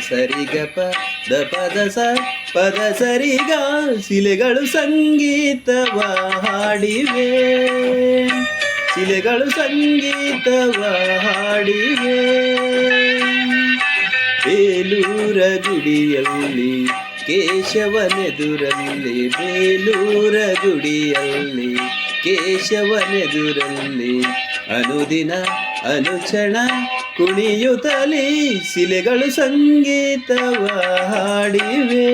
ಸರಿಗಪ the ಪದ ಸ ಪದ ಸರಿಗ ಶಿಲೆಗಳು ಸಂಗೀತವ ಹಾಡಿವೆ, ಶಿಲೆಗಳು ಸಂಗೀತವ ಹಾಡಿವೆ. ಬೇಲೂರ ಗುಡಿಯಲ್ಲಿ ಕೇಶವನೆದುರಲ್ಲಿ, ಬೇಲೂರ ಗುಡಿಯಲ್ಲಿ ಕೇಶವನೆದುರಲ್ಲಿ ಅನುದಿನ ಅನುಕ್ಷಣ ಕುಣಿಯುತ್ತಲೇ ಶಿಲೆಗಳು ಸಂಗೀತವ ಹಾಡಿವೆ.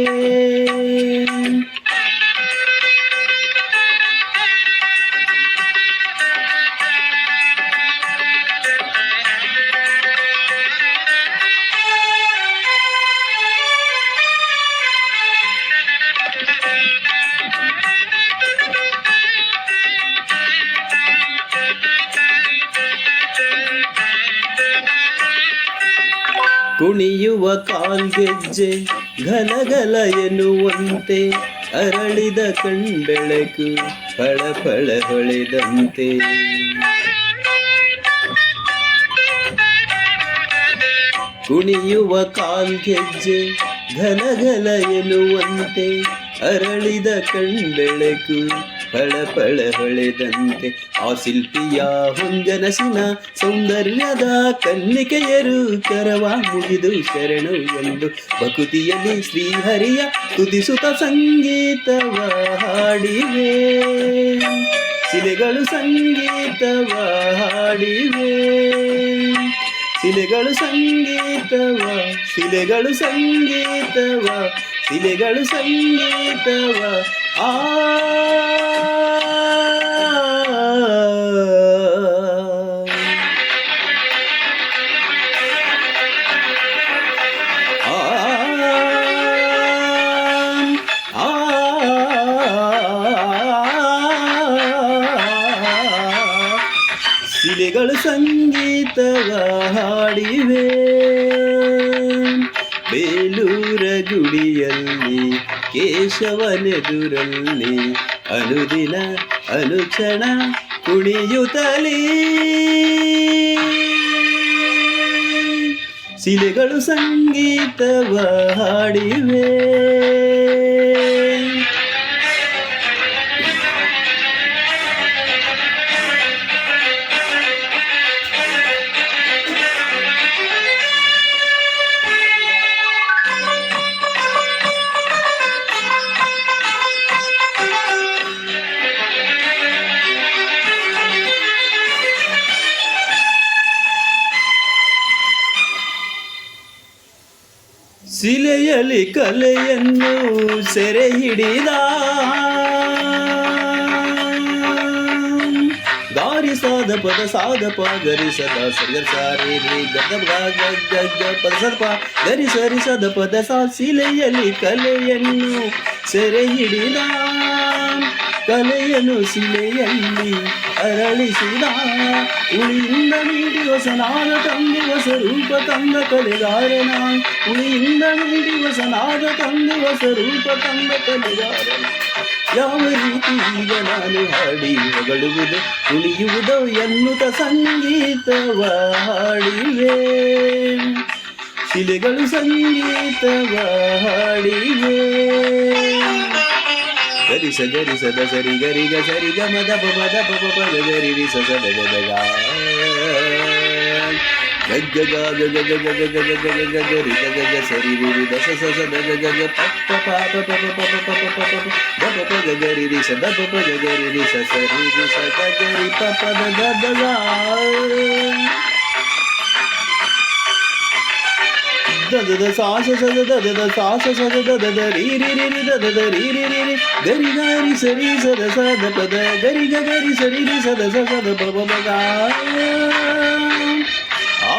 ಕುಣಿಯುವ ಕಾಲ್ಗೆಜ್ಜೆ ಘಲಘಲ ಎನ್ನುವಂತೆ, ಅರಳಿದ ಕಣ್ಬೆಳಕು ಫಳಫಳ ಹೊಳೆದಂತೆ. ಕುಣಿಯುವ ಕಾಲ್ಗೆಜ್ಜೆ ಘಲಘಲ ಎನ್ನುವಂತೆ, ಅರಳಿದ ಕಣ್ಬೆಳಕು ಫಳಫಳ ಹೊಳೆದಂತೆ. ಆ ಶಿಲ್ಪಿಯ ಹೊಂಗನಸಿನ ಸೌಂದರ್ಯದ ಕನ್ನಿಕೆಯರು ಕರವ ಮುಗಿದು ಶರಣು ಎಂದು ಭಕುತಿಯಲ್ಲಿ ಶ್ರೀಹರಿಯ ತುದಿಸುತ್ತ ಸಂಗೀತವ ಹಾಡಿವೆ, ಶಿಲೆಗಳು ಸಂಗೀತವ ಹಾಡಿವೆ. ಶಿಲೆಗಳು ಸಂಗೀತವ, ಶಿಲೆಗಳು ಸಂಗೀತವ, ಶಿಲೆಗಳು ಸಂಗೀತವ. ಆ ಶಿಲೆಗಳು ಸಂಗೀತವ ಹಾಡಿವೆ. ಬೇಲೂರ ಗುಡಿಯಲ್ಲಿ ಕೇಶವನೆದುರಲ್ಲಿ ಅನುದಿನ ಅನುಕ್ಷಣ ಕುಣಿಯುತ್ತಲೇ ಶಿಲೆಗಳು ಸಂಗೀತವ ಹಾಡಿವೆ. ಶಿಲೆಯಲ್ಲಿ ಕಲೆಯನ್ನು ಸೆರೆ ಹಿಡಿದ ಗಾರಿ ಸಾದ ಪದ ಸಾದ ಪ ಗರಿ ಸದ ಸರಿ ಸಾರಿ ಗದ ಗಗ್ಗ ಪದ ಸದ ಗರಿ ಸರಿ ಸದ ಪದ ಸಾ. ಶಿಲೆಯಲ್ಲಿ ಕಲೆಯನ್ನು ಸೆರೆ ಹಿಡಿದ, ಕಲೆಯನ್ನು ಶಿಲೆಯಲ್ಲಿ ಅರಳಿಸಿದ, ಉಳಿಯಿಂದ ನೀಡಿ ಹೊಸನಾದ ತಂದೆ ಹೊಸ ರೂಪ ತಂದ ಕಲೆಗಾರನ, ಉಳಿಯಿಂದ ನೀಡಿ ಹೊಸನಾದ ತಂದೆ ಹೊಸ ರೂಪ ತಂದ ಕಲೆಗಾರನ. ಯಾವ ರೀತಿ ಈಗ ನಾನು ಹಾಡಿ ಹೊಗಳುವುದು ಕುಣಿಯುವುದೋ ಎನ್ನುತ್ತ ಸಂಗೀತವ ಹಾಡಿವೆ, ಶಿಲೆಗಳು ಸಂಗೀತವ ಹಾಡಿವೆ. ಗರಿ ಸ ಗರಿ ಸದ ಸರಿ ಗರಿ ಗ ಸರಿ ಗ ಮದ ಪದ ಪದ ಪದ ಗರಿ ರಿ ಸ ಸದ ಗದ ಗ ಗಗ್ಗ ಗ ಗ ಗ ಗ ಗ ಗ ಗ ಗ ಗ ಗರಿ ಗ ಗ ಗ ಸರಿ ರಿ ರಿ ದ ಸ ಸ ಸ ದ ಗ ಗ ಗ ಪ ಪ ಪ ಪ ಪ ಪ ಪ ಪ ಪ ಪ ದ ಪ ಪ ಗ ಗರಿ ರಿ ಸ ದ ಪ ಪ ಗ ಗರಿ ರಿ ಸ ಸ ರಿ ರಿ ಸ ಗ ಗರಿ ಪ ಪ ದ ಗ ದ ಗ. ದ ದ ದ ಸಾ ಸ ಸ ದ ದ ದ ಸಾ ಸ ಸ ದ ದ ದ ರಿ ರಿ ರಿ ರಿ ದ ದ ದ ರಿ ರಿ ರಿ ರಿ ಗರಿ ಗರಿ ಸರಿ ಸ ದ ಸ ದ ಪ ದ ಗರಿ ಗ ಗರಿ ಸರಿ ರಿ ಸ ದ ಸ ಸ ದ ಪ ಪ ಗ ಆ